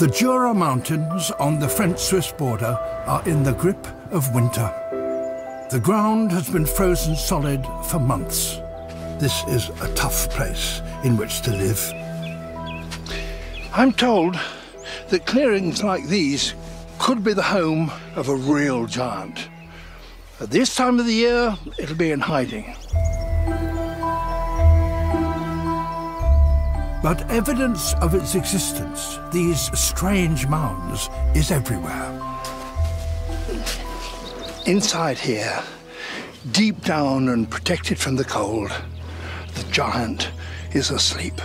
The Jura Mountains on the French-Swiss border are in the grip of winter. The ground has been frozen solid for months. This is a tough place in which to live. I'm told that clearings like these could be the home of a real giant. At this time of the year, it'll be in hiding. But evidence of its existence, these strange mounds, is everywhere. Inside here, deep down and protected from the cold, the giant is asleep.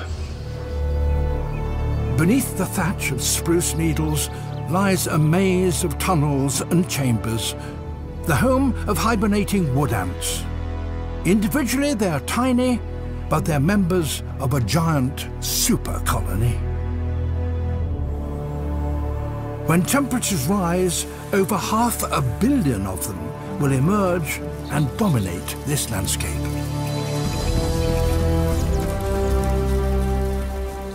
Beneath the thatch of spruce needles lies a maze of tunnels and chambers, the home of hibernating wood ants. Individually, they are tiny, but they're members of a giant super colony. When temperatures rise, over 500 million of them will emerge and dominate this landscape.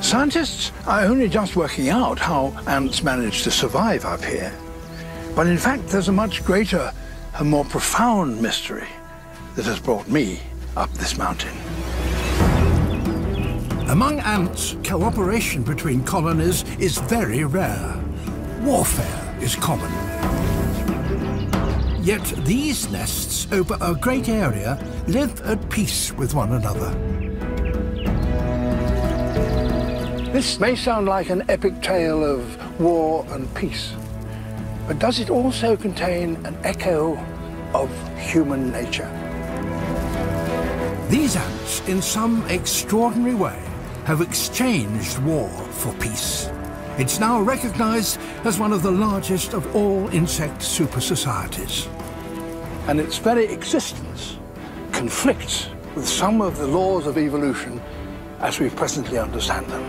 Scientists are only just working out how ants manage to survive up here. But in fact, there's a much greater and more profound mystery that has brought me up this mountain. Among ants, cooperation between colonies is very rare. Warfare is common. Yet these nests over a great area live at peace with one another. This may sound like an epic tale of war and peace, but does it also contain an echo of human nature? These ants, in some extraordinary way, have exchanged war for peace. It's now recognized as one of the largest of all insect super societies. And its very existence conflicts with some of the laws of evolution as we presently understand them.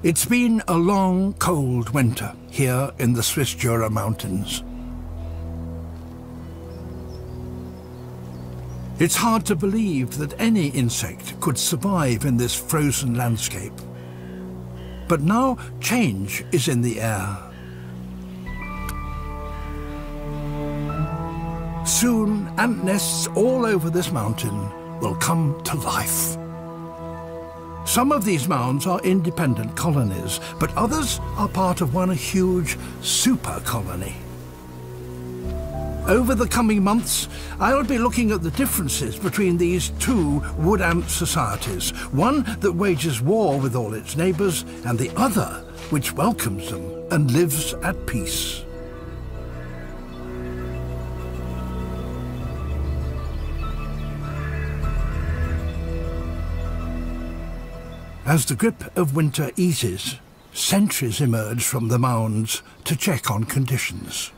It's been a long, cold winter here in the Swiss Jura Mountains. It's hard to believe that any insect could survive in this frozen landscape. But now change is in the air. Soon, ant nests all over this mountain will come to life. Some of these mounds are independent colonies, but others are part of one huge super colony. Over the coming months, I'll be looking at the differences between these two wood ant societies, one that wages war with all its neighbours, and the other which welcomes them and lives at peace. As the grip of winter eases, sentries emerge from the mounds to check on conditions.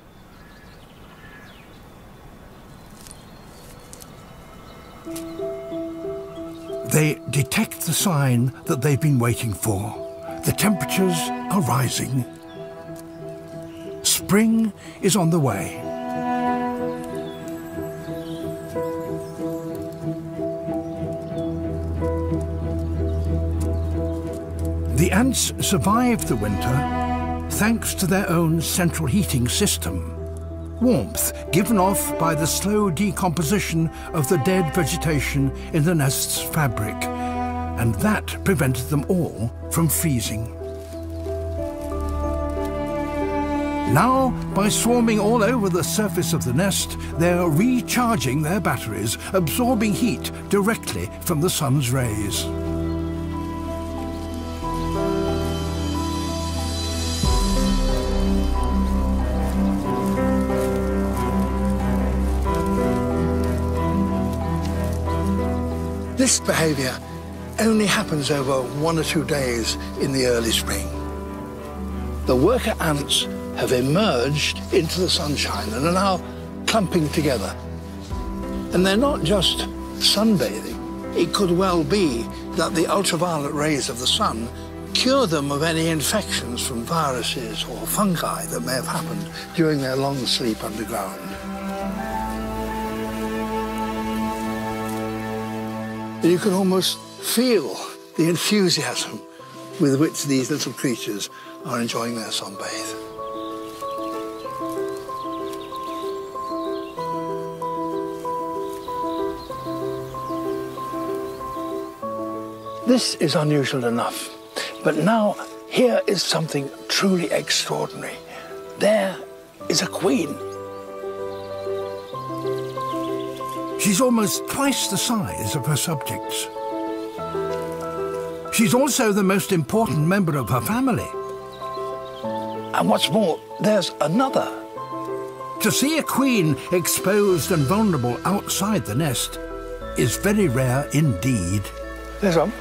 They detect the sign that they've been waiting for. The temperatures are rising. Spring is on the way. The ants survive the winter thanks to their own central heating system. Warmth given off by the slow decomposition of the dead vegetation in the nest's fabric, and that prevented them all from freezing. Now, by swarming all over the surface of the nest, they're recharging their batteries, absorbing heat directly from the sun's rays. This behaviour only happens over 1 or 2 days in the early spring. The worker ants have emerged into the sunshine and are now clumping together. And they're not just sunbathing. It could well be that the ultraviolet rays of the sun cure them of any infections from viruses or fungi that may have happened during their long sleep underground. You can almost feel the enthusiasm with which these little creatures are enjoying their sunbathe. This is unusual enough, but now here is something truly extraordinary. There is a queen. She's almost twice the size of her subjects. She's also the most important member of her family. And what's more, there's another. To see a queen exposed and vulnerable outside the nest is very rare indeed. There's one.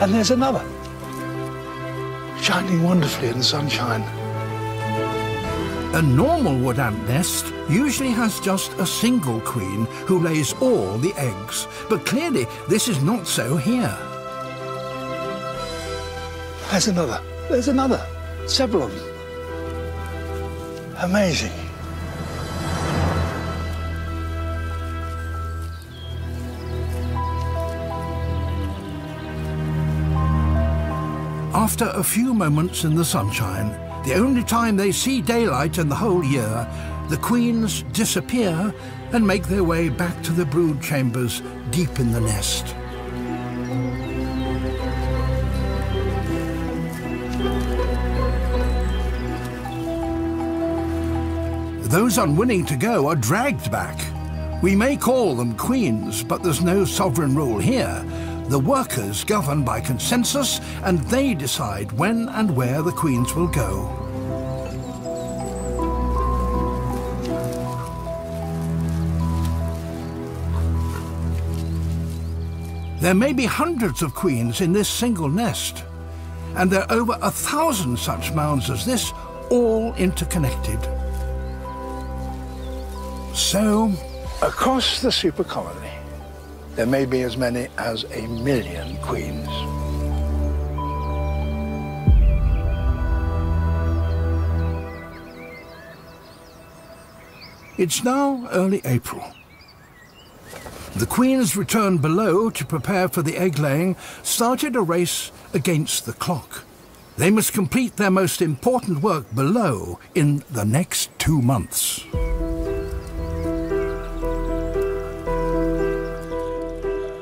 And there's another, shining wonderfully in the sunshine. A normal wood ant nest usually has just a single queen who lays all the eggs, but clearly this is not so here. There's another, several of them. Amazing. After a few moments in the sunshine, the only time they see daylight in the whole year, the queens disappear and make their way back to the brood chambers deep in the nest. Those unwilling to go are dragged back. We may call them queens, but there's no sovereign rule here. The workers govern by consensus, and they decide when and where the queens will go. There may be hundreds of queens in this single nest, and there are over 1,000 such mounds as this, all interconnected. So, across the super colony, there may be as many as 1 million queens. It's now early April. The queens returned below to prepare for the egg-laying, started a race against the clock. They must complete their most important work below in the next 2 months.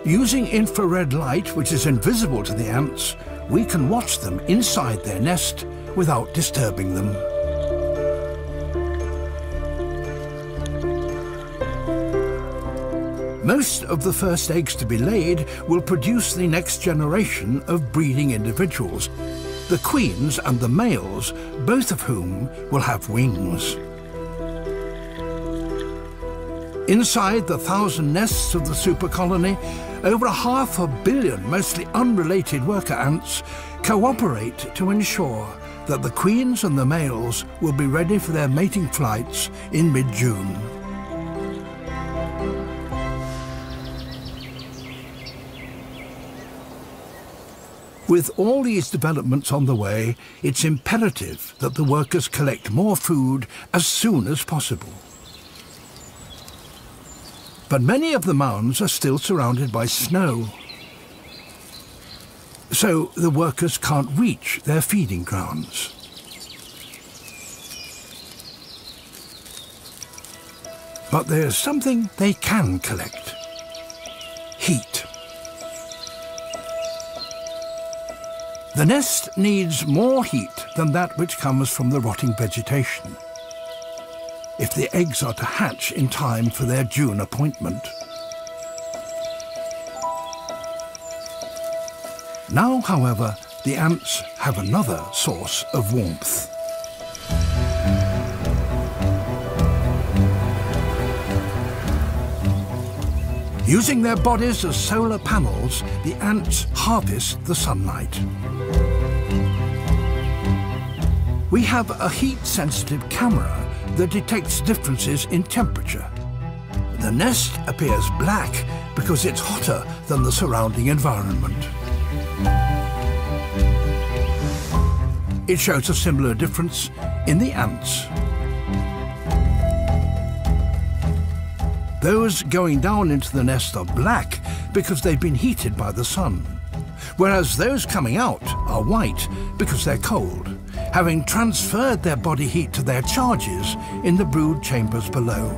Using infrared light, which is invisible to the ants, we can watch them inside their nest without disturbing them. Most of the first eggs to be laid will produce the next generation of breeding individuals, the queens and the males, both of whom will have wings. Inside the 1,000 nests of the super colony, over 500 million mostly unrelated worker ants cooperate to ensure that the queens and the males will be ready for their mating flights in mid-June. With all these developments on the way, it's imperative that the workers collect more food as soon as possible. But many of the mounds are still surrounded by snow, so the workers can't reach their feeding grounds. But there's something they can collect: heat. The nest needs more heat than that which comes from the rotting vegetation, if the eggs are to hatch in time for their June appointment. Now, however, the ants have another source of warmth. Using their bodies as solar panels, the ants harvest the sunlight. We have a heat-sensitive camera that detects differences in temperature. The nest appears black because it's hotter than the surrounding environment. It shows a similar difference in the ants. Those going down into the nest are black because they've been heated by the sun, whereas those coming out are white because they're cold, having transferred their body heat to their charges in the brood chambers below.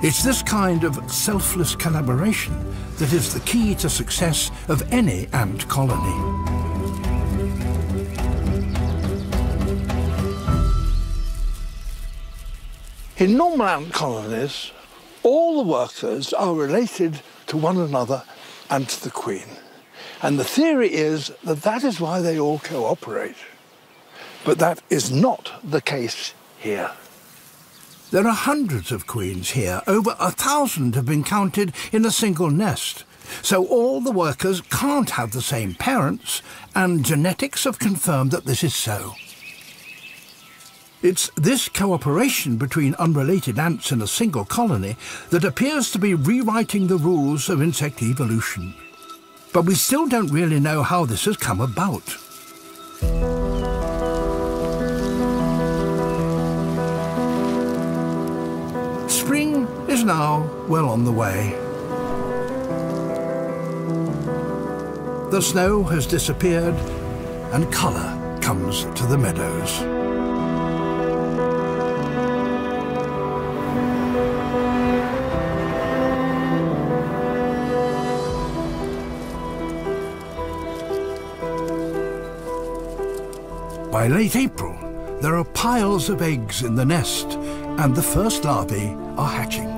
It's this kind of selfless collaboration that is the key to success of any ant colony. In normal ant colonies, all the workers are related to one another and to the queen. And the theory is that that is why they all cooperate. But that is not the case here. There are hundreds of queens here. Over 1,000 have been counted in a single nest. So all the workers can't have the same parents, and genetics have confirmed that this is so. It's this cooperation between unrelated ants in a single colony that appears to be rewriting the rules of insect evolution. But we still don't really know how this has come about. Spring is now well on the way. The snow has disappeared and colour comes to the meadows. By late April, there are piles of eggs in the nest, and the first larvae are hatching.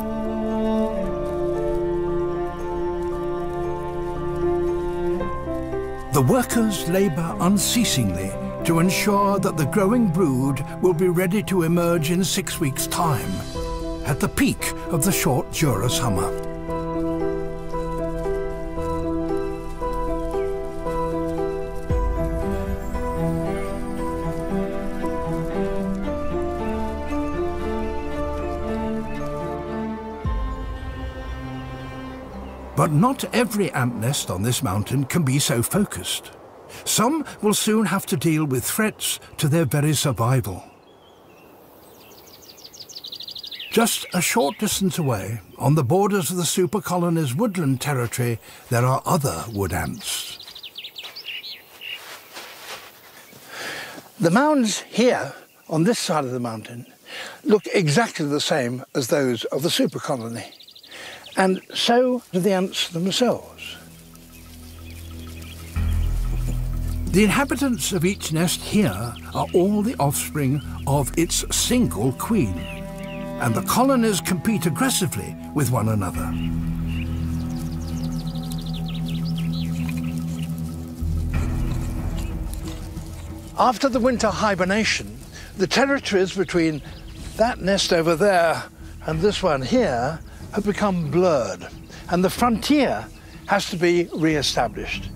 The workers labour unceasingly to ensure that the growing brood will be ready to emerge in 6 weeks' time, at the peak of the short Jura summer. But not every ant nest on this mountain can be so focused. Some will soon have to deal with threats to their very survival. Just a short distance away, on the borders of the super colony's woodland territory, there are other wood ants. The mounds here, on this side of the mountain, look exactly the same as those of the super colony. And so do the ants themselves. The inhabitants of each nest here are all the offspring of its single queen, and the colonies compete aggressively with one another. After the winter hibernation, the territories between that nest over there and this one here have become blurred, and the frontier has to be re-established.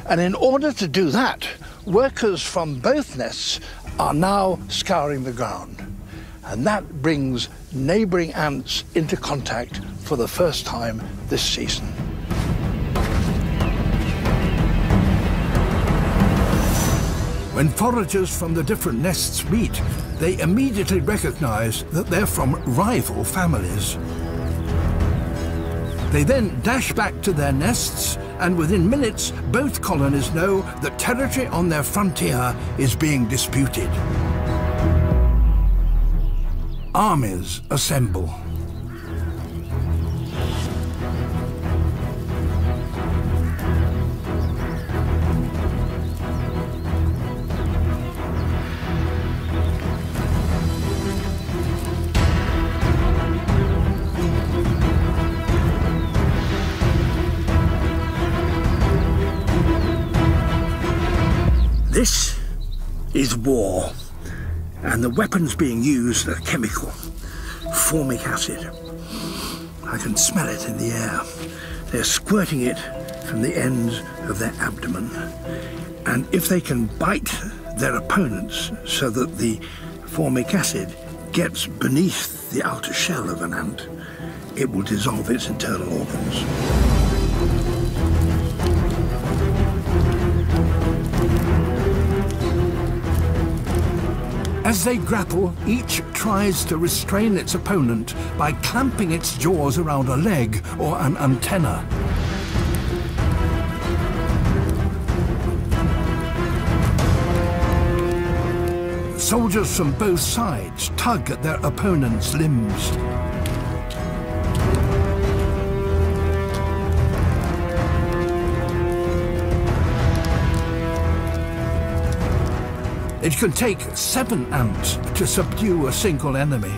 And in order to do that, workers from both nests are now scouring the ground. And that brings neighbouring ants into contact for the first time this season. When foragers from the different nests meet, they immediately recognise that they're from rival families. They then dash back to their nests, and within minutes, both colonies know that territory on their frontier is being disputed. Armies assemble. This is war, and the weapons being used are chemical, formic acid. I can smell it in the air. They're squirting it from the ends of their abdomen. And if they can bite their opponents so that the formic acid gets beneath the outer shell of an ant, it will dissolve its internal organs. As they grapple, each tries to restrain its opponent by clamping its jaws around a leg or an antenna. Soldiers from both sides tug at their opponent's limbs. It can take 7 ants to subdue a single enemy.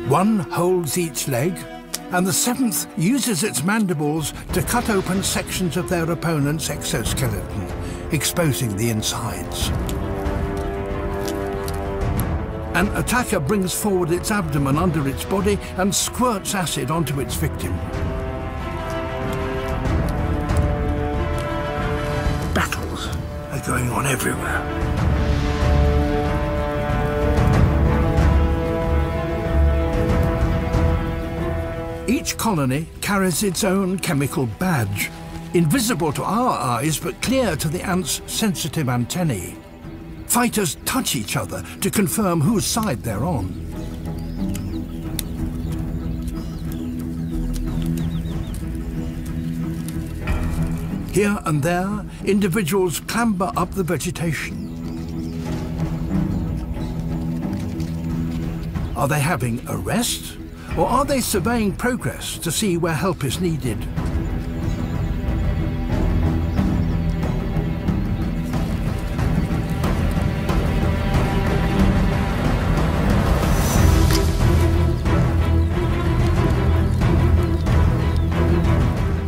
One holds each leg, and the 7th uses its mandibles to cut open sections of their opponent's exoskeleton, exposing the insides. An attacker brings forward its abdomen under its body and squirts acid onto its victim. Battles are going on everywhere. Each colony carries its own chemical badge, invisible to our eyes but clear to the ants' sensitive antennae. Fighters touch each other to confirm whose side they're on. Here and there, individuals clamber up the vegetation. Are they having a rest? Or are they surveying progress to see where help is needed?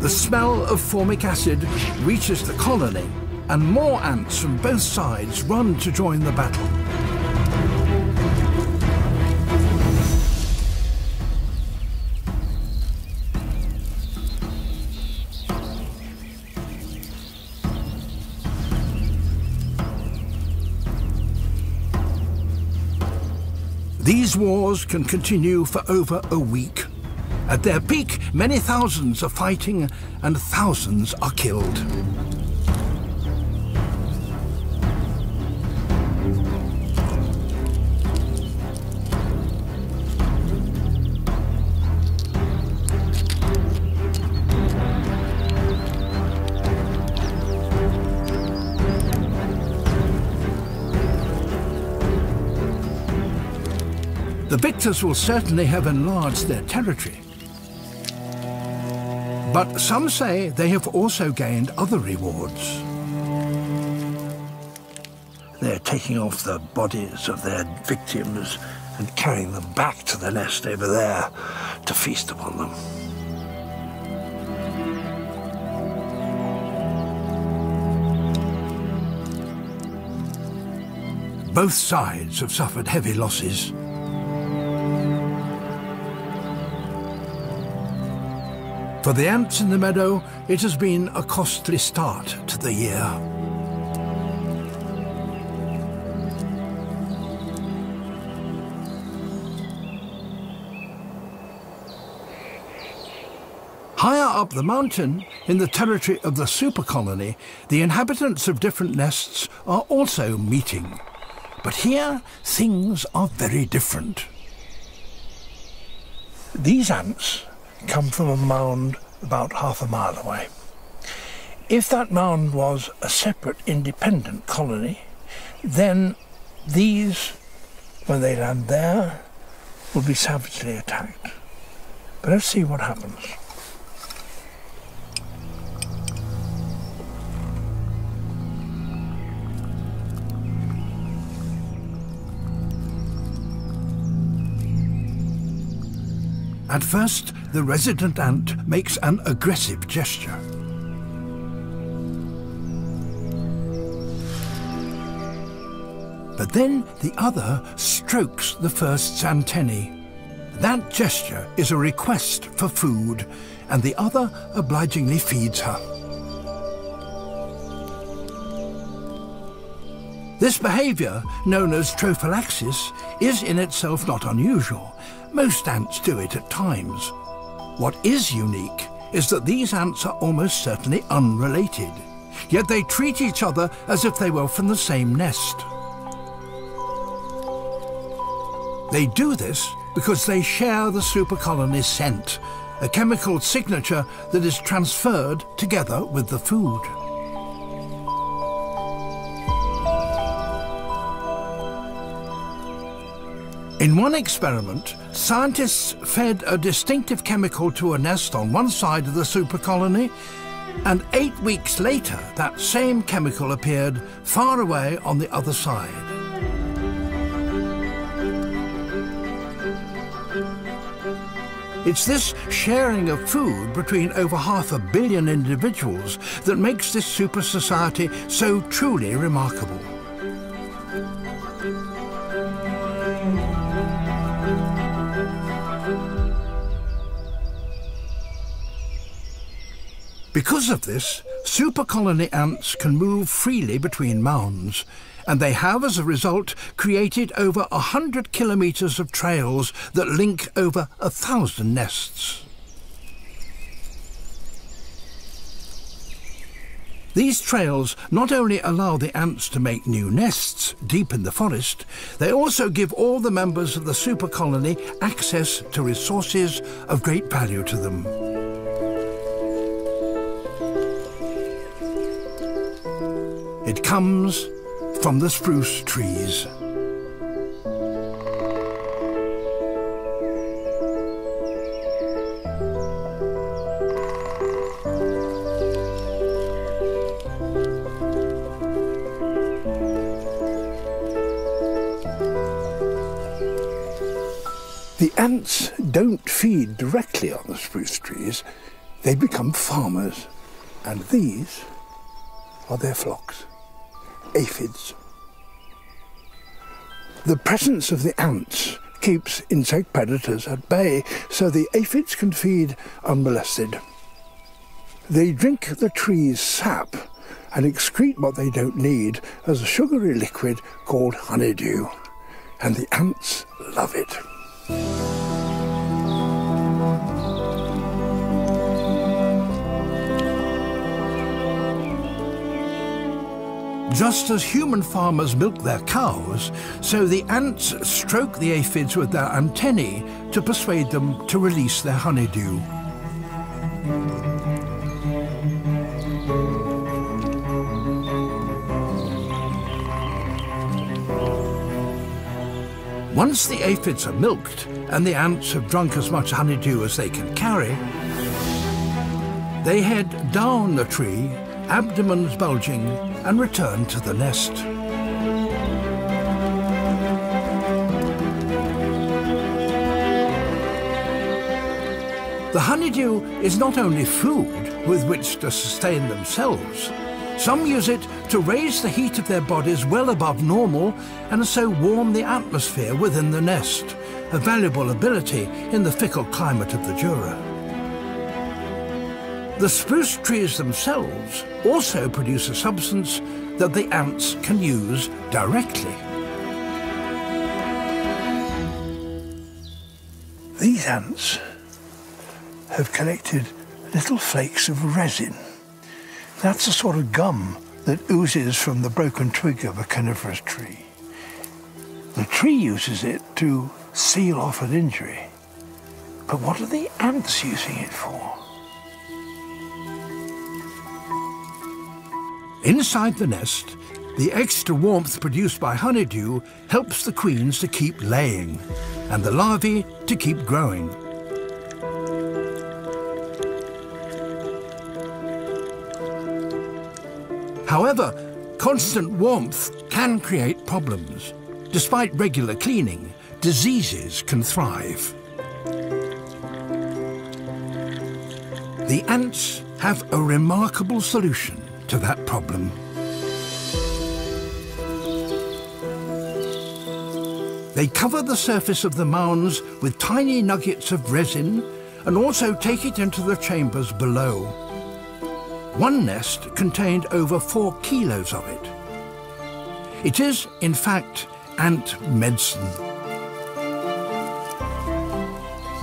The smell of formic acid reaches the colony, and more ants from both sides run to join the battle. These wars can continue for over a week. At their peak, many thousands are fighting and thousands are killed. The victors will certainly have enlarged their territory. But some say they have also gained other rewards. They're taking off the bodies of their victims and carrying them back to the nest over there to feast upon them. Both sides have suffered heavy losses. For the ants in the meadow, it has been a costly start to the year. Higher up the mountain, in the territory of the super colony, the inhabitants of different nests are also meeting. But here, things are very different. These ants come from a mound about half a mile away. If that mound was a separate independent colony, then these, when they land there, will be savagely attacked. But let's see what happens. At first, the resident ant makes an aggressive gesture. But then the other strokes the first's antennae. That gesture is a request for food, and the other obligingly feeds her. This behaviour, known as trophallaxis, is in itself not unusual. Most ants do it at times. What is unique is that these ants are almost certainly unrelated, yet they treat each other as if they were from the same nest. They do this because they share the supercolony scent, a chemical signature that is transferred together with the food. In one experiment, scientists fed a distinctive chemical to a nest on one side of the supercolony, and 8 weeks later that same chemical appeared far away on the other side. It's this sharing of food between over 500 million individuals that makes this super society so truly remarkable. Because of this, supercolony ants can move freely between mounds, and they have, as a result, created over 100 kilometres of trails that link over 1,000 nests. These trails not only allow the ants to make new nests deep in the forest, they also give all the members of the supercolony access to resources of great value to them. It comes from the spruce trees. The ants don't feed directly on the spruce trees. They become farmers, and these are their flocks. Aphids. The presence of the ants keeps insect predators at bay, so the aphids can feed unmolested. They drink the tree's sap and excrete what they don't need as a sugary liquid called honeydew, and the ants love it. Just as human farmers milk their cows, so the ants stroke the aphids with their antennae to persuade them to release their honeydew. Once the aphids are milked and the ants have drunk as much honeydew as they can carry, they head down the tree, abdomens bulging, and return to the nest. The honeydew is not only food with which to sustain themselves. Some use it to raise the heat of their bodies well above normal and so warm the atmosphere within the nest, a valuable ability in the fickle climate of the Jura. The spruce trees themselves also produce a substance that the ants can use directly. These ants have collected little flakes of resin. That's a sort of gum that oozes from the broken twig of a coniferous tree. The tree uses it to seal off an injury. But what are the ants using it for? Inside the nest, the extra warmth produced by honeydew helps the queens to keep laying and the larvae to keep growing. However, constant warmth can create problems. Despite regular cleaning, diseases can thrive. The ants have a remarkable solution to that problem. They cover the surface of the mounds with tiny nuggets of resin and also take it into the chambers below. One nest contained over 4 kilos of it. It is, in fact, ant medicine.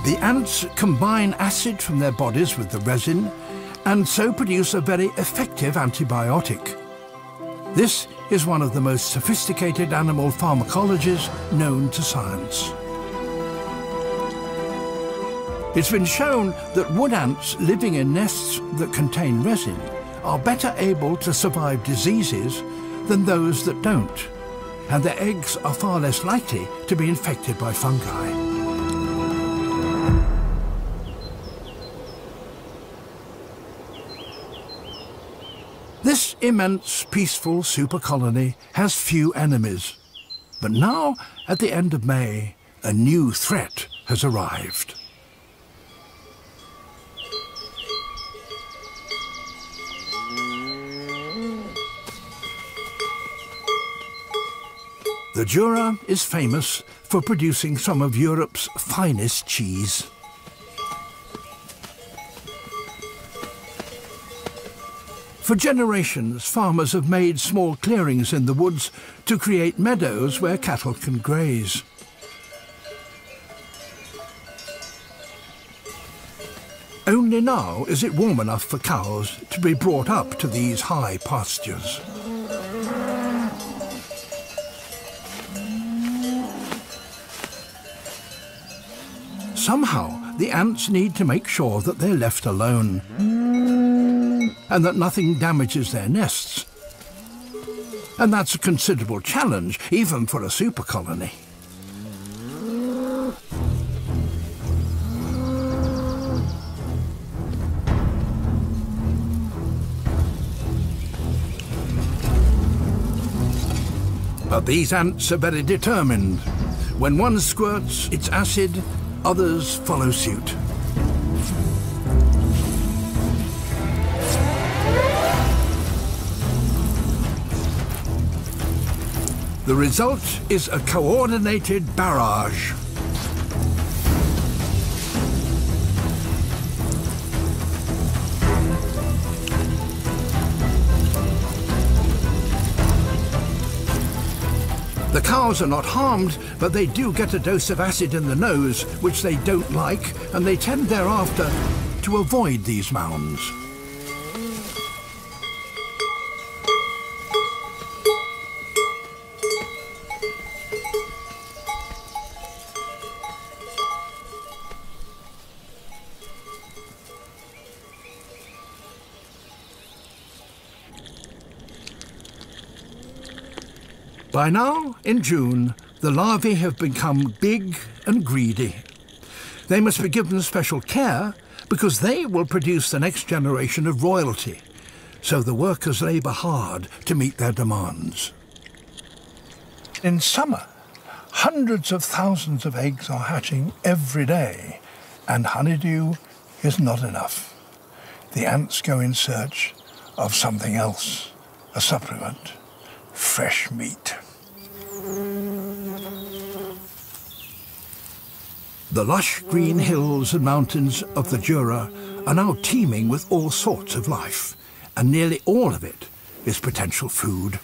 The ants combine acid from their bodies with the resin and so produce a very effective antibiotic. This is one of the most sophisticated animal pharmacologies known to science. It's been shown that wood ants living in nests that contain resin are better able to survive diseases than those that don't, and their eggs are far less likely to be infected by fungi. This immense, peaceful super colony has few enemies. But now, at the end of May, a new threat has arrived. The Jura is famous for producing some of Europe's finest cheese. For generations, farmers have made small clearings in the woods to create meadows where cattle can graze. Only now is it warm enough for cows to be brought up to these high pastures. Somehow, the ants need to make sure that they're left alone and that nothing damages their nests. And that's a considerable challenge, even for a super colony. But these ants are very determined. When one squirts its acid, others follow suit. The result is a coordinated barrage. The cows are not harmed, but they do get a dose of acid in the nose, which they don't like, and they tend thereafter to avoid these mounds. By now, in June, the larvae have become big and greedy. They must be given special care because they will produce the next generation of royalty, so the workers labour hard to meet their demands. In summer, hundreds of thousands of eggs are hatching every day, and honeydew is not enough. The ants go in search of something else, a supplement, fresh meat. The lush green hills and mountains of the Jura are now teeming with all sorts of life, and nearly all of it is potential food.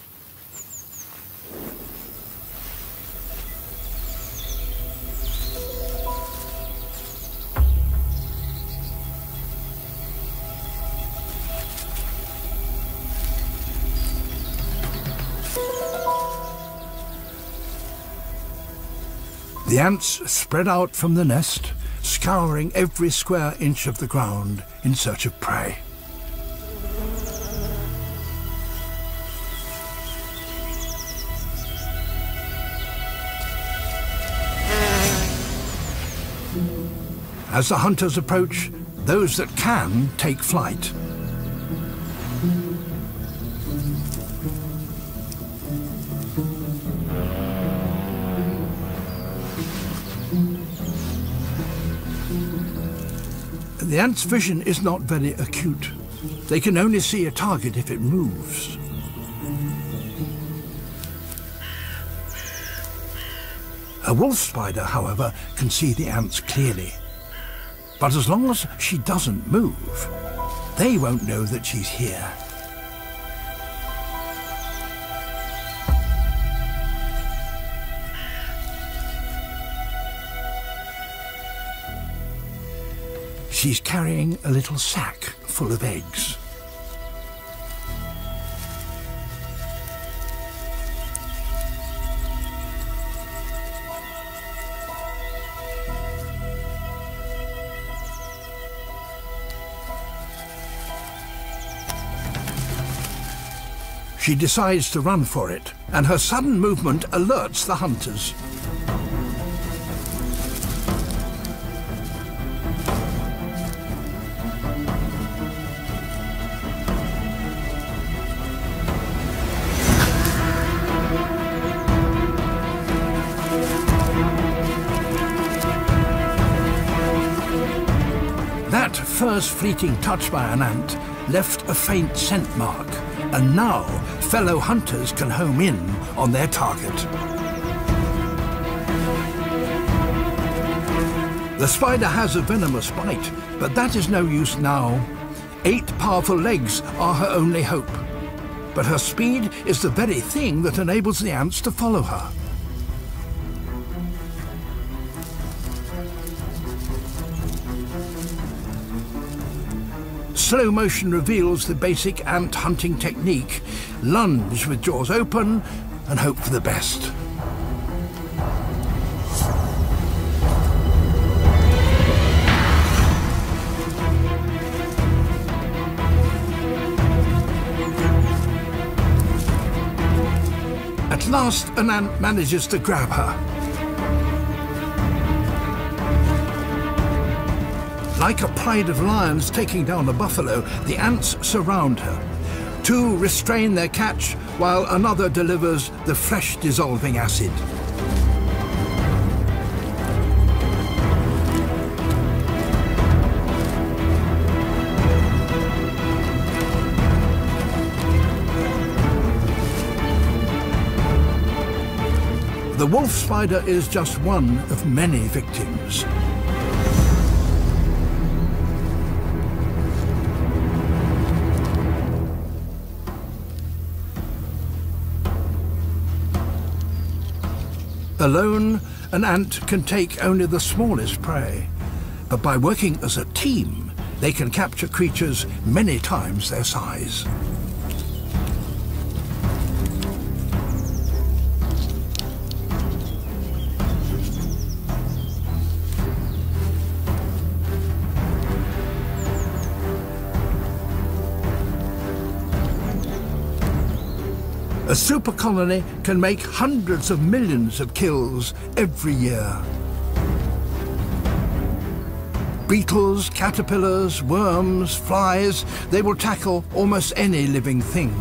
The ants spread out from the nest, scouring every square inch of the ground in search of prey. As the hunters approach, those that can take flight. The ant's vision is not very acute. They can only see a target if it moves. A wolf spider, however, can see the ants clearly. But as long as she doesn't move, they won't know that she's here. She's carrying a little sack full of eggs. She decides to run for it, and her sudden movement alerts the hunters. That first fleeting touch by an ant left a faint scent mark, and now fellow hunters can home in on their target. The spider has a venomous bite, but that is no use now. 8 powerful legs are her only hope. But her speed is the very thing that enables the ants to follow her. Slow motion reveals the basic ant hunting technique. Lunge with jaws open and hope for the best. At last, an ant manages to grab her. Like a pride of lions taking down a buffalo, the ants surround her. 2 restrain their catch, while another delivers the flesh-dissolving acid. The wolf spider is just one of many victims. Alone, an ant can take only the smallest prey, but by working as a team, they can capture creatures many times their size. A super colony can make hundreds of millions of kills every year. Beetles, caterpillars, worms, flies, they will tackle almost any living thing.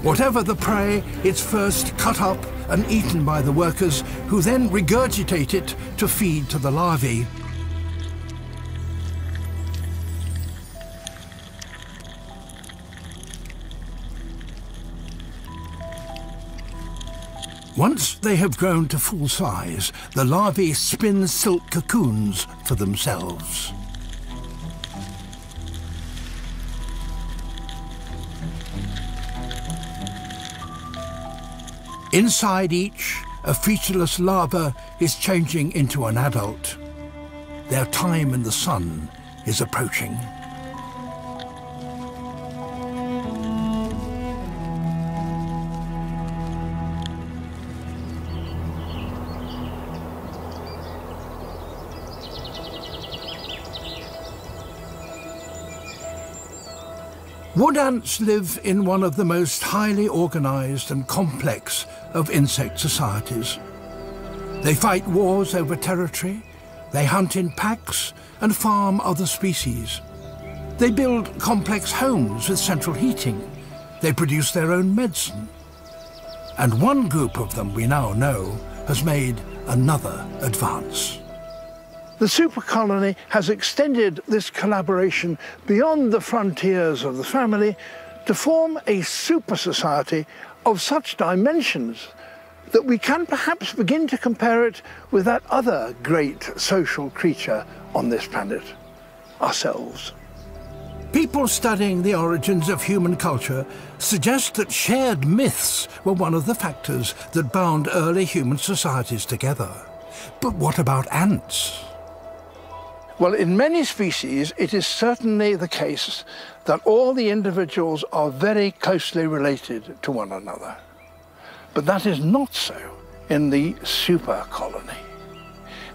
Whatever the prey, it's first cut up and eaten by the workers, who then regurgitate it to feed to the larvae. Once they have grown to full size, the larvae spin silk cocoons for themselves. Inside each, a featureless larva is changing into an adult. Their time in the sun is approaching. Wood ants live in one of the most highly organized and complex of insect societies. They fight wars over territory, they hunt in packs and farm other species. They build complex homes with central heating. They produce their own medicine. And one group of them we now know has made another advance. The super colony has extended this collaboration beyond the frontiers of the family to form a super society of such dimensions that we can perhaps begin to compare it with that other great social creature on this planet, ourselves. People studying the origins of human culture suggest that shared myths were one of the factors that bound early human societies together. But what about ants? Well, in many species, it is certainly the case that all the individuals are very closely related to one another. But that is not so in the super colony.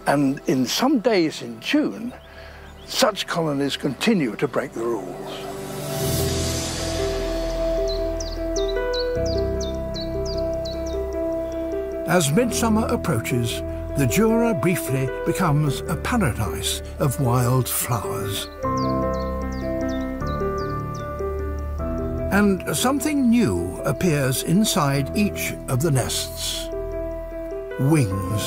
And in some days in June, such colonies continue to break the rules. As midsummer approaches, the Jura briefly becomes a paradise of wild flowers. And something new appears inside each of the nests. Wings.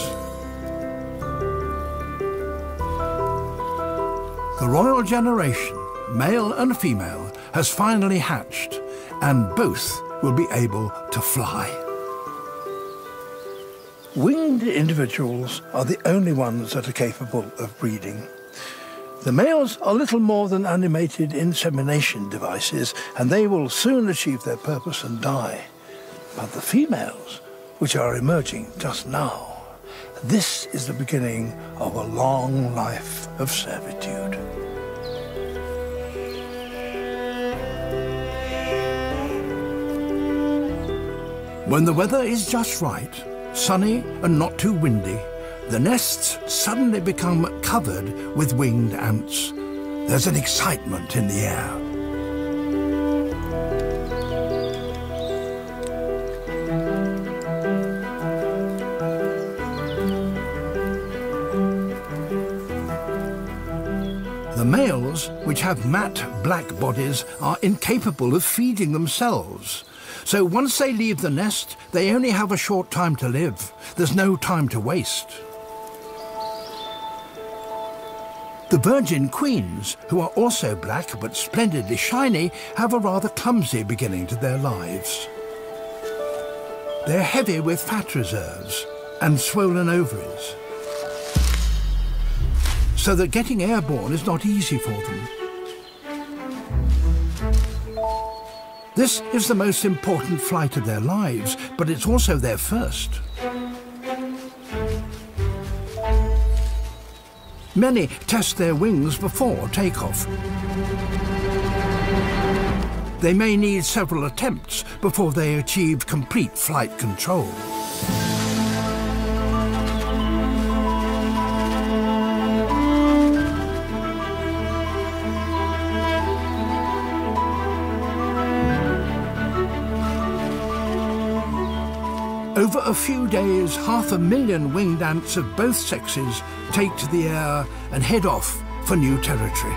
The royal generation, male and female, has finally hatched, and both will be able to fly. Winged individuals are the only ones that are capable of breeding. The males are little more than animated insemination devices, and they will soon achieve their purpose and die. But the females, which are emerging just now, this is the beginning of a long life of servitude. When the weather is just right, sunny and not too windy, the nests suddenly become covered with winged ants. There's an excitement in the air. The males, which have matte black bodies, are incapable of feeding themselves. So once they leave the nest, they only have a short time to live. There's no time to waste. The virgin queens, who are also black but splendidly shiny, have a rather clumsy beginning to their lives. They're heavy with fat reserves and swollen ovaries, so that getting airborne is not easy for them. This is the most important flight of their lives, but it's also their first. Many test their wings before takeoff. They may need several attempts before they achieve complete flight control. Over a few days, 500,000 winged ants of both sexes take to the air and head off for new territory.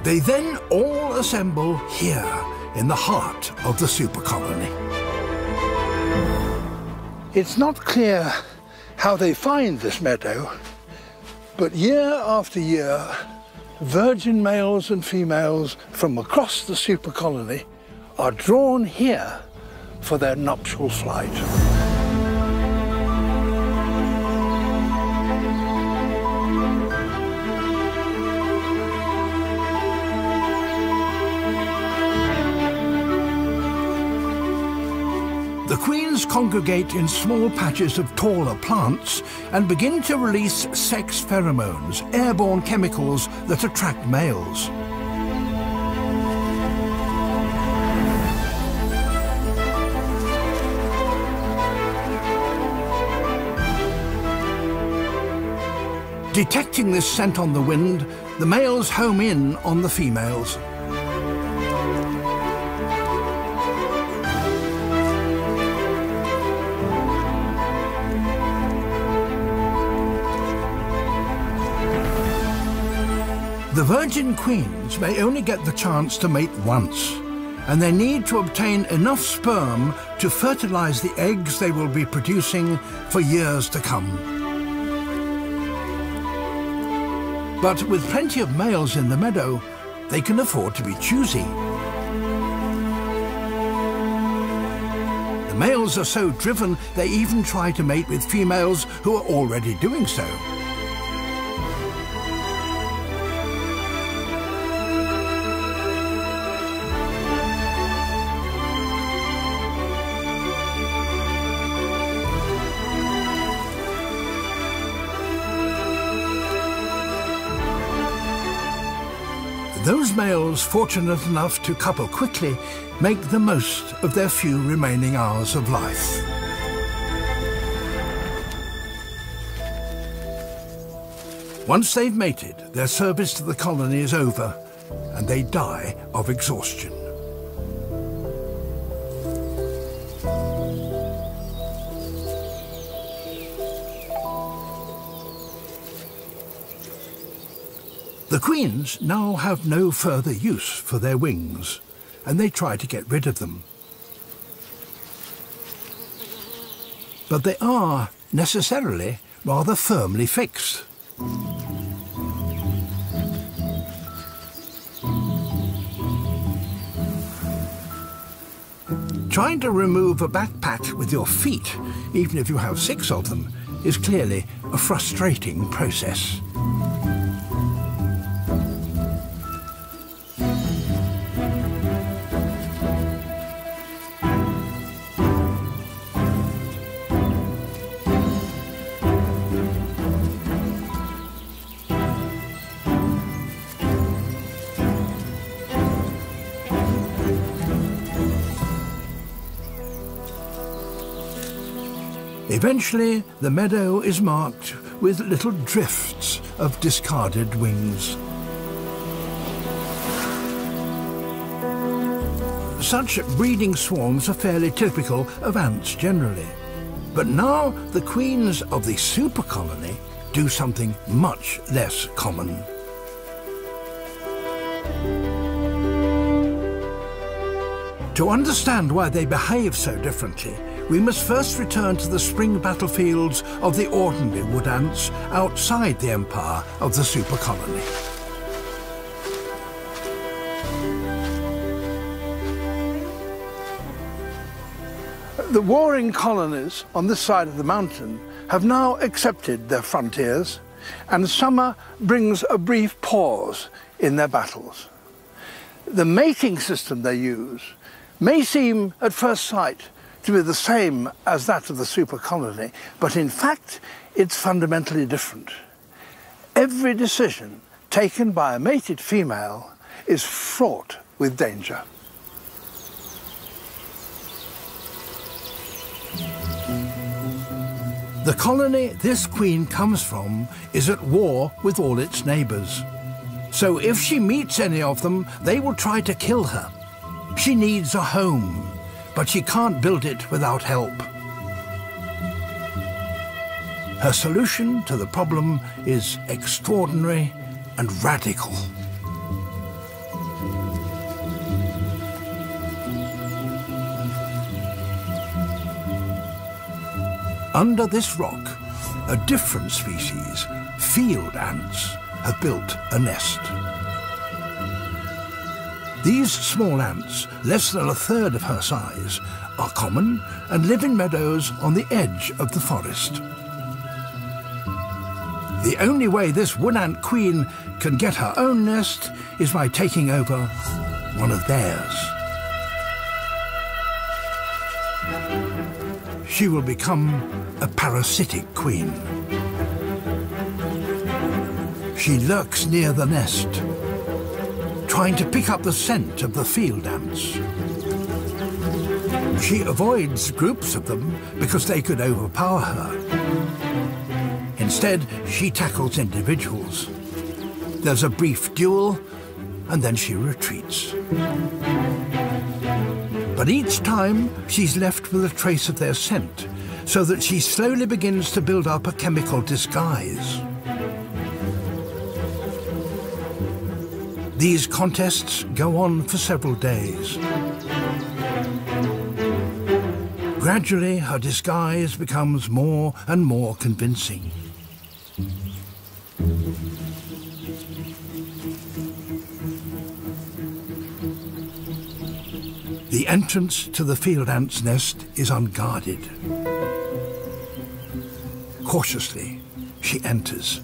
They then all assemble here in the heart of the super colony. It's not clear how they find this meadow, but year after year, virgin males and females from across the super colony are drawn here for their nuptial flight. The queens congregate in small patches of taller plants and begin to release sex pheromones, airborne chemicals that attract males. Detecting this scent on the wind, the males home in on the females. The virgin queens may only get the chance to mate once, and they need to obtain enough sperm to fertilize the eggs they will be producing for years to come. But with plenty of males in the meadow, they can afford to be choosy. The males are so driven they even try to mate with females who are already doing so. Those males fortunate enough to couple quickly make the most of their few remaining hours of life. Once they've mated, their service to the colony is over, and they die of exhaustion. The queens now have no further use for their wings, and they try to get rid of them. But they are necessarily rather firmly fixed. Trying to remove a backpack with your feet, even if you have 6 of them, is clearly a frustrating process. Eventually, the meadow is marked with little drifts of discarded wings. Such breeding swarms are fairly typical of ants generally. But now the queens of the super colony do something much less common. To understand why they behave so differently, we must first return to the spring battlefields of the ordinary wood ants outside the empire of the super colony. The warring colonies on this side of the mountain have now accepted their frontiers, and summer brings a brief pause in their battles. The mating system they use may seem at first sight to be the same as that of the super colony, but in fact it's fundamentally different. Every decision taken by a mated female is fraught with danger. The colony this queen comes from is at war with all its neighbours. So if she meets any of them, they will try to kill her. She needs a home, but she can't build it without help. Her solution to the problem is extraordinary and radical. Under this rock, a different species, field ants, have built a nest. These small ants, less than a third of her size, are common and live in meadows on the edge of the forest. The only way this wood ant queen can get her own nest is by taking over one of theirs. She will become a parasitic queen. She lurks near the nest, trying to pick up the scent of the field ants. She avoids groups of them because they could overpower her. Instead, she tackles individuals. There's a brief duel, and then she retreats. But each time, she's left with a trace of their scent, so that she slowly begins to build up a chemical disguise. These contests go on for several days. Gradually, her disguise becomes more and more convincing. The entrance to the field ant's nest is unguarded. Cautiously, she enters.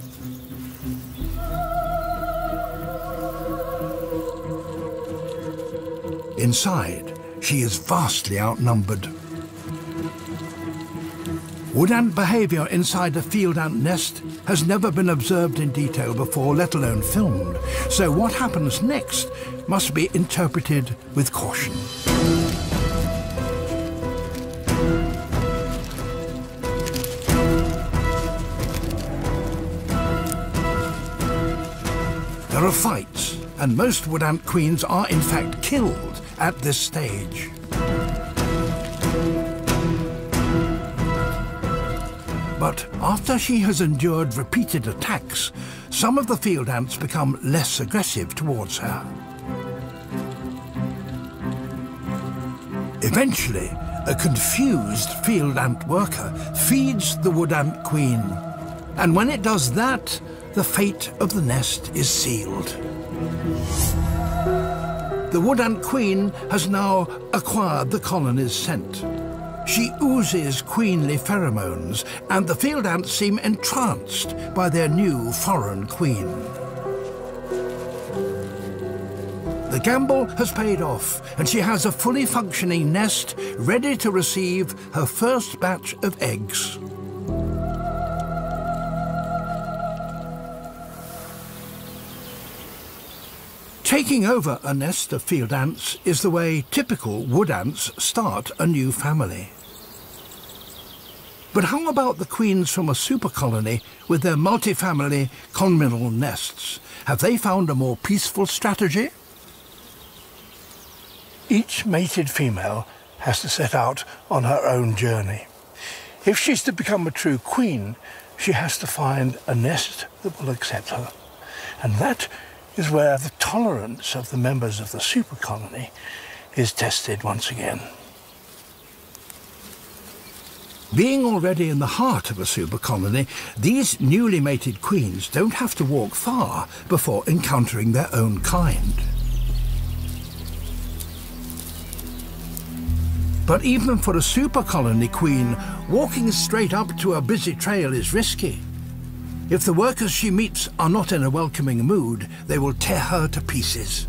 Inside, she is vastly outnumbered. Wood ant behavior inside a field ant nest has never been observed in detail before, let alone filmed. So what happens next must be interpreted with caution. There are fights, and most wood ant queens are in fact killed at this stage. But after she has endured repeated attacks, some of the field ants become less aggressive towards her. Eventually, a confused field ant worker feeds the wood ant queen, and when it does that, the fate of the nest is sealed. The wood ant queen has now acquired the colony's scent. She oozes queenly pheromones, and the field ants seem entranced by their new foreign queen. The gamble has paid off, and she has a fully functioning nest ready to receive her first batch of eggs. Taking over a nest of field ants is the way typical wood ants start a new family. But how about the queens from a super colony with their multifamily communal nests? Have they found a more peaceful strategy? Each mated female has to set out on her own journey. If she's to become a true queen, she has to find a nest that will accept her. And that is where the tolerance of the members of the super colony is tested once again. Being already in the heart of a super colony, these newly mated queens don't have to walk far before encountering their own kind. But even for a super colony queen, walking straight up to a busy trail is risky. If the workers she meets are not in a welcoming mood, they will tear her to pieces.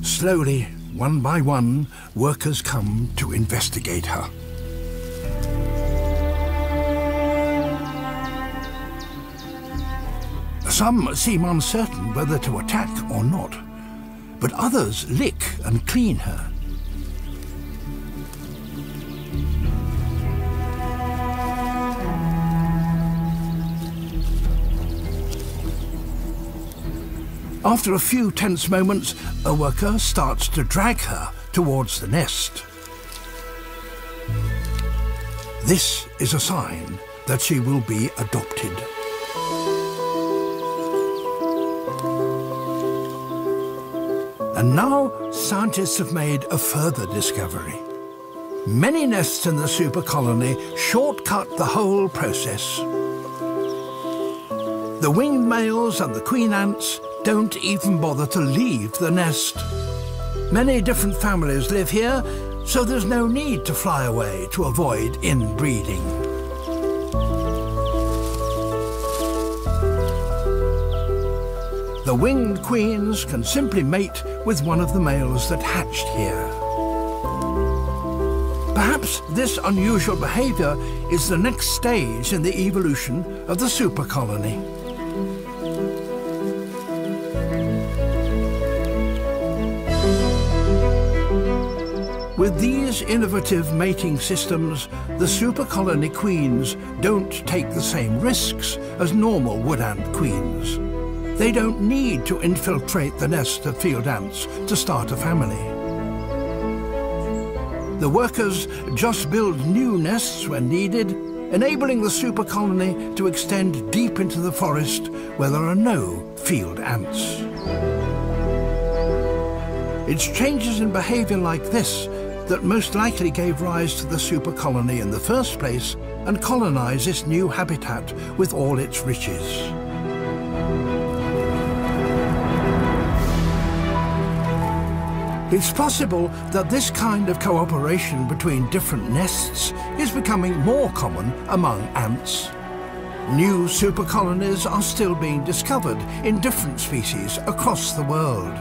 Slowly, one by one, workers come to investigate her. Some seem uncertain whether to attack or not, but others lick and clean her. After a few tense moments, a worker starts to drag her towards the nest. This is a sign that she will be adopted. And now, scientists have made a further discovery. Many nests in the super colony shortcut the whole process. The winged males and the queen ants don't even bother to leave the nest. Many different families live here, so there's no need to fly away to avoid inbreeding. The winged queens can simply mate with one of the males that hatched here. Perhaps this unusual behavior is the next stage in the evolution of the super colony. With these innovative mating systems, the super colony queens don't take the same risks as normal wood ant queens. They don't need to infiltrate the nest of field ants to start a family. The workers just build new nests when needed, enabling the super colony to extend deep into the forest where there are no field ants. It's changes in behaviour like this that most likely gave rise to the super colony in the first place and colonise this new habitat with all its riches. It's possible that this kind of cooperation between different nests is becoming more common among ants. New super colonies are still being discovered in different species across the world.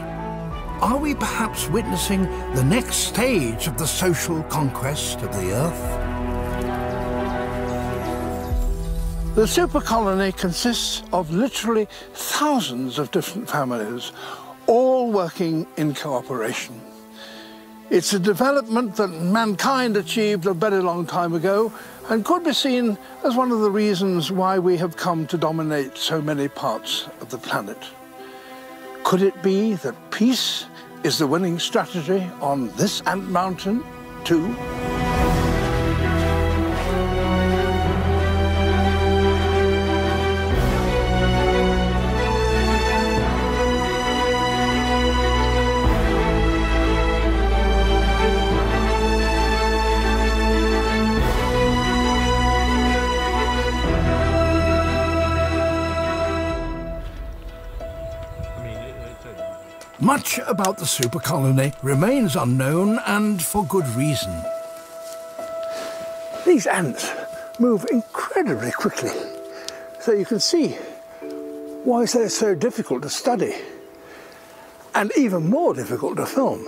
Are we perhaps witnessing the next stage of the social conquest of the Earth? The super colony consists of literally thousands of different families, all working in cooperation. It's a development that mankind achieved a very long time ago and could be seen as one of the reasons why we have come to dominate so many parts of the planet. Could it be that peace is the winning strategy on this ant mountain too? Much about the super colony remains unknown, and for good reason. These ants move incredibly quickly, so you can see why they're so difficult to study and even more difficult to film.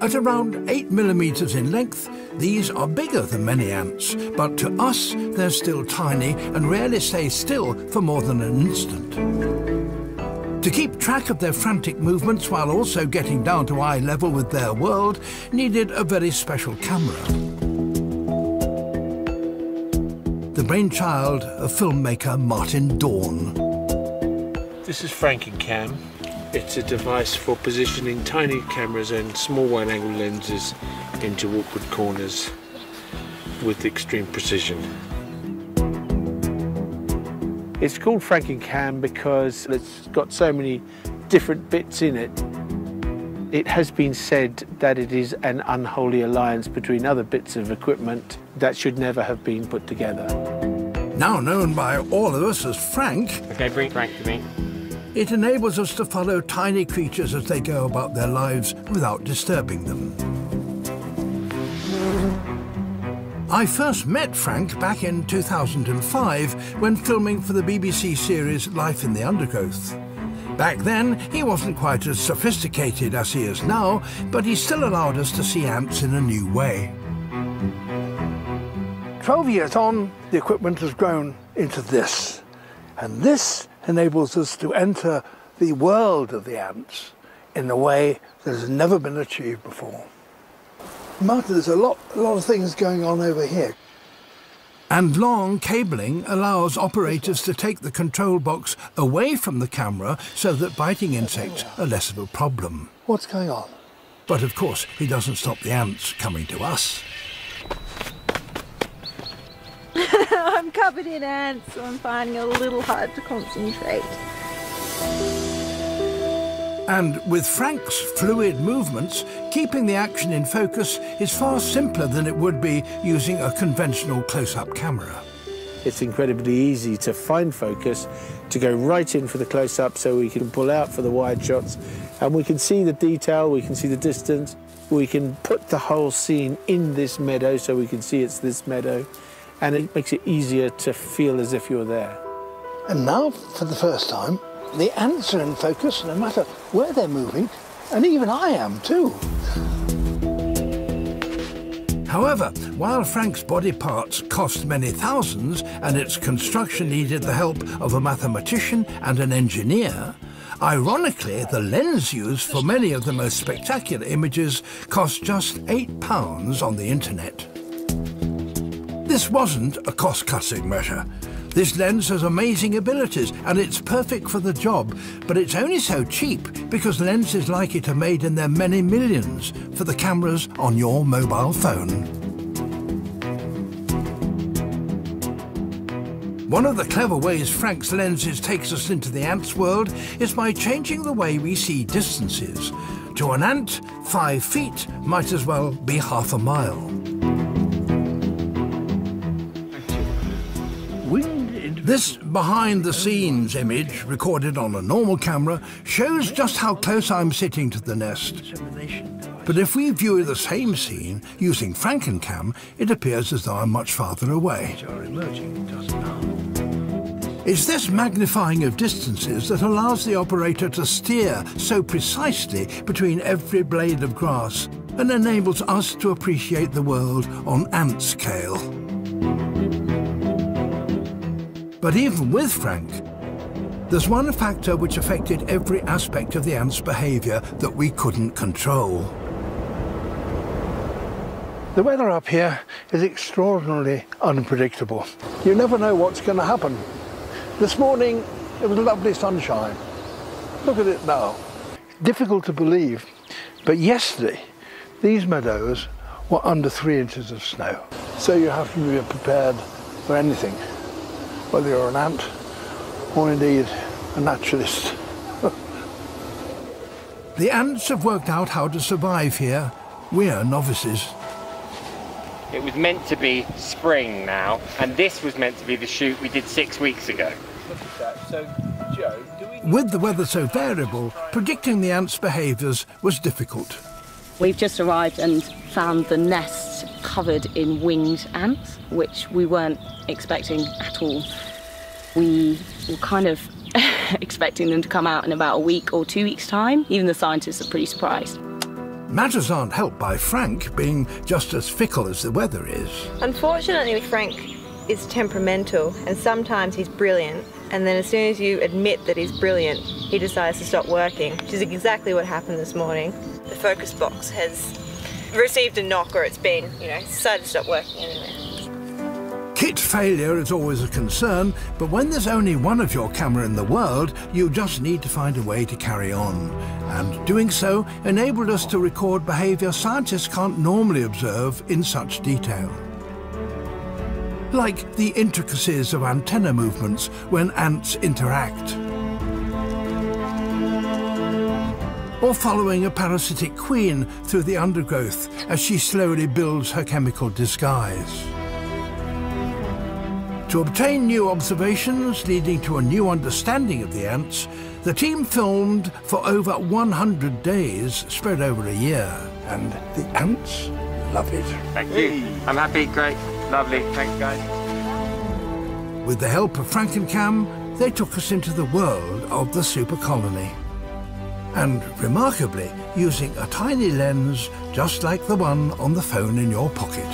At around 8 millimeters in length, these are bigger than many ants, but to us they're still tiny and rarely stay still for more than an instant. To keep track of their frantic movements while also getting down to eye level with their world needed a very special camera. The brainchild of filmmaker Martin Dawn. This is FrankenCam. It's a device for positioning tiny cameras and small wide-angle lenses into awkward corners with extreme precision. It's called FrankenCam because it's got so many different bits in it. It has been said that it is an unholy alliance between other bits of equipment that should never have been put together. Now known by all of us as Frank, Okay, bring Frank to me. it enables us to follow tiny creatures as they go about their lives without disturbing them. I first met Frank back in 2005 when filming for the BBC series Life in the Undergrowth. Back then, he wasn't quite as sophisticated as he is now, but he still allowed us to see ants in a new way. 12 years on, the equipment has grown into this. And this enables us to enter the world of the ants in a way that has never been achieved before. Martin, there's a lot of things going on over here. And long cabling allows operators to take the control box away from the camera so that biting insects are less of a problem. What's going on? But of course, he doesn't stop the ants coming to us. I'm covered in ants, so I'm finding it a little hard to concentrate. And with Frank's fluid movements, keeping the action in focus is far simpler than it would be using a conventional close-up camera. It's incredibly easy to find focus, to go right in for the close-up so we can pull out for the wide shots, and we can see the detail, we can see the distance, we can put the whole scene in this meadow so we can see it's this meadow, and it makes it easier to feel as if you're there. And now, for the first time, the ants are in focus no matter where they're moving, and even I am too. However, while Frank's body parts cost many thousands and its construction needed the help of a mathematician and an engineer, ironically, the lens used for many of the most spectacular images cost just £8 on the internet. This wasn't a cost-cutting measure. This lens has amazing abilities and it's perfect for the job, but it's only so cheap because lenses like it are made in their many millions for the cameras on your mobile phone. One of the clever ways Frank's lenses takes us into the ant's world is by changing the way we see distances. To an ant, 5 feet might as well be half a mile. This behind-the-scenes image, recorded on a normal camera, shows just how close I'm sitting to the nest. But if we view the same scene using Frankencam, it appears as though I'm much farther away. It's this magnifying of distances that allows the operator to steer so precisely between every blade of grass and enables us to appreciate the world on ant scale. But even with Frank, there's one factor which affected every aspect of the ant's behaviour that we couldn't control. The weather up here is extraordinarily unpredictable. You never know what's going to happen. This morning, it was lovely sunshine. Look at it now. Difficult to believe, but yesterday, these meadows were under 3 inches of snow. So you have to be prepared for anything, whether you're an ant or indeed a naturalist. The ants have worked out how to survive here. We're novices. It was meant to be spring now, and this was meant to be the shoot we did 6 weeks ago. Look at that. So, Joe, do we... With the weather so variable, predicting the ants' behaviours was difficult. We've just arrived and found the nest covered in winged ants, which we weren't expecting at all. We were kind of expecting them to come out in about a week or 2 weeks' time. Even the scientists are pretty surprised. Matters aren't helped by Frank being just as fickle as the weather is. Unfortunately, Frank is temperamental and sometimes he's brilliant, and then as soon as you admit that he's brilliant, he decides to stop working, which is exactly what happened this morning. The focus box has received a knock, or it's been, decided to stop working anyway. Kit failure is always a concern, but when there's only one of your camera in the world, you just need to find a way to carry on. And doing so enabled us to record behaviour scientists can't normally observe in such detail. Like the intricacies of antenna movements when ants interact. Or following a parasitic queen through the undergrowth as she slowly builds her chemical disguise. To obtain new observations leading to a new understanding of the ants, the team filmed for over 100 days spread over a year. And the ants love it. Thank you. I'm happy, great, lovely, thanks guys. With the help of Frankencam, they took us into the world of the super colony. And remarkably, using a tiny lens just like the one on the phone in your pocket.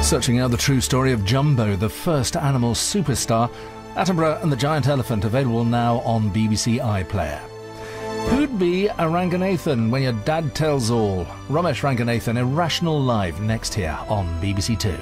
Searching out the true story of Jumbo, the first animal superstar, Attenborough and the Giant Elephant, available now on BBC iPlayer. Who'd be a Ranganathan when your dad tells all? Ramesh Ranganathan, Irrational Live, next here on BBC Two.